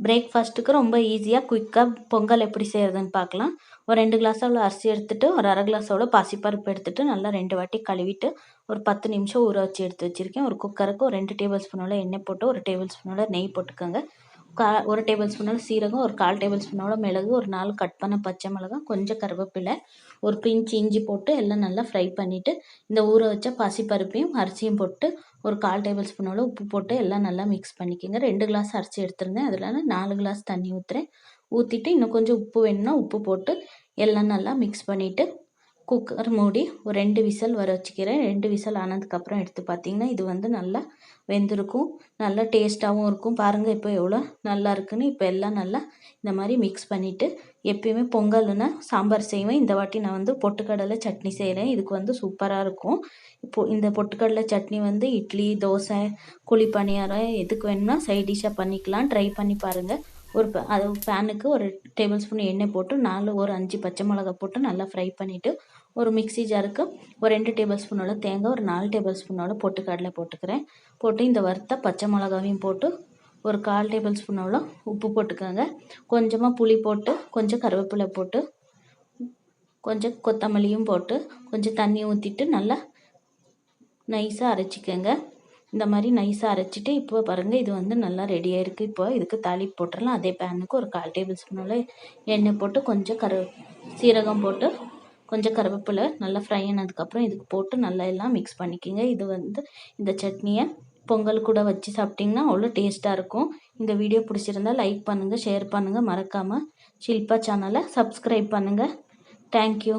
பிரேக்ஃபாஸ்ட்டுக்கு ரொம்ப ஈஸியாக குயிக்காக பொங்கல் எப்படி செய்கிறதுன்னு பார்க்கலாம். ஒரு 2 கிளாஸ் அவ்வளோ அரிசி எடுத்துகிட்டு ஒரு அரை கிளாஸ் அவ்வளோ பாசிப்பருப்பு எடுத்துகிட்டு நல்லா 2 வாட்டி கழுவிட்டு ஒரு 10 நிமிஷம் ஊற வச்சு எடுத்து வச்சுருக்கேன். ஒரு குக்கருக்கு ஒரு 2 டேபிள் ஸ்பூனோட எண்ணெய் போட்டு 1 டேபிள் ஸ்பூனோட நெய் போட்டுக்கோங்க. 1 டேபிள் ஸ்பூனோட சீரகம், ஒரு 1/4 டேபிள் ஸ்பூனோட மிளகு, ஒரு 4 கட் பண்ண பச்சை மிளகாய், கொஞ்சம் கருவேப்பிலை, ஒரு பிஞ்ச் இஞ்சி போட்டு எல்லாம் நல்லா ஃப்ரை பண்ணிவிட்டு இந்த ஊற வச்ச பாசிப்பருப்பையும் அரிசியும் போட்டு ஒரு 1/4 டேபிள் ஸ்பூனோட உப்பு போட்டு எல்லாம் நல்லா மிக்ஸ் பண்ணிக்கோங்க. 2 கிளாஸ் அரிசி எடுத்துருந்தேன், அதில் 4 கிளாஸ் தண்ணி ஊற்றுறேன். ஊற்றிட்டு இன்னும் கொஞ்சம் உப்பு வேணும்னா உப்பு போட்டு எல்லாம் நல்லா மிக்ஸ் பண்ணிவிட்டு குக்கர் மூடி ஒரு 2 விசில் வர வச்சுக்கிறேன். 2 விசில் ஆனதுக்கப்புறம் எடுத்து பார்த்திங்கன்னா இது வந்து நல்லா வெந்திருக்கும், நல்லா டேஸ்ட்டாகவும் இருக்கும். பாருங்கள் இப்போ எவ்வளோ நல்லா இருக்குன்னு. இப்போ எல்லாம் நல்லா இந்த மாதிரி மிக்ஸ் பண்ணிவிட்டு எப்பயுமே பொங்கல்னா சாம்பார் செய்வேன். இந்த வாட்டி நான் வந்து பொட்டுக்கடலை சட்னி செய்கிறேன். இதுக்கு வந்து சூப்பராக இருக்கும். இப்போது இந்த பொட்டுக்கடலை சட்னி வந்து இட்லி, தோசை, குழி பணியாரம் எதுக்கு வேணும்னா சைட் டிஷ்ஷாக பண்ணிக்கலாம். ட்ரை பண்ணி பாருங்கள். அது பேனுக்கு ஒரு டேபிள் ஸ்பூன் எண்ணெய் போட்டு ஒரு 5 பச்சை மிளகா போட்டு நல்லா ஃப்ரை பண்ணிவிட்டு ஒரு மிக்ஸி ஜாருக்கு ஒரு 2 டேபிள் ஸ்பூனோட தேங்காய், ஒரு 4 டேபிள் ஸ்பூனோட பொட்டுக்கடலை போட்டுக்கிறேன். போட்டு இந்த வறுத்த பச்சை மிளகாவையும் போட்டு ஒரு 1/4 டேபிள் ஸ்பூனோட உப்பு போட்டுக்கோங்க. கொஞ்சமாக புளி போட்டு கொஞ்சம் கருவேப்பிலை போட்டு கொஞ்சம் கொத்தமல்லியும் போட்டு கொஞ்சம் தண்ணி ஊற்றிட்டு நல்லா நைஸாக அரைச்சிக்கோங்க. இந்த மாதிரி நைஸாக அரைச்சிட்டு இப்போ பாருங்கள் இது வந்து நல்லா ரெடியாக இருக்குது. இப்போ இதுக்கு தாளிப்பு போட்டுடலாம். அதே பேனுக்கு ஒரு 1/4 டேபிள் ஸ்பூனோட எண்ணெய் போட்டு கொஞ்சம் சீரகம் போட்டு கொஞ்சம் கருவேப்பிலை நல்லா ஃப்ரை ஆனதுக்கப்புறம் இதுக்கு போட்டு நல்லா எல்லாம் மிக்ஸ் பண்ணிக்கோங்க. இது வந்து இந்த சட்னியை பொங்கல் கூட வச்சு சாப்பிட்டிங்கன்னா அவ்வளோ டேஸ்ட்டாக இருக்கும். இந்த வீடியோ பிடிச்சிருந்தால் லைக் பண்ணுங்கள், ஷேர் பண்ணுங்கள், மறக்காமல் ஷில்பா சேனலை சப்ஸ்கிரைப் பண்ணுங்கள். தேங்க்யூ.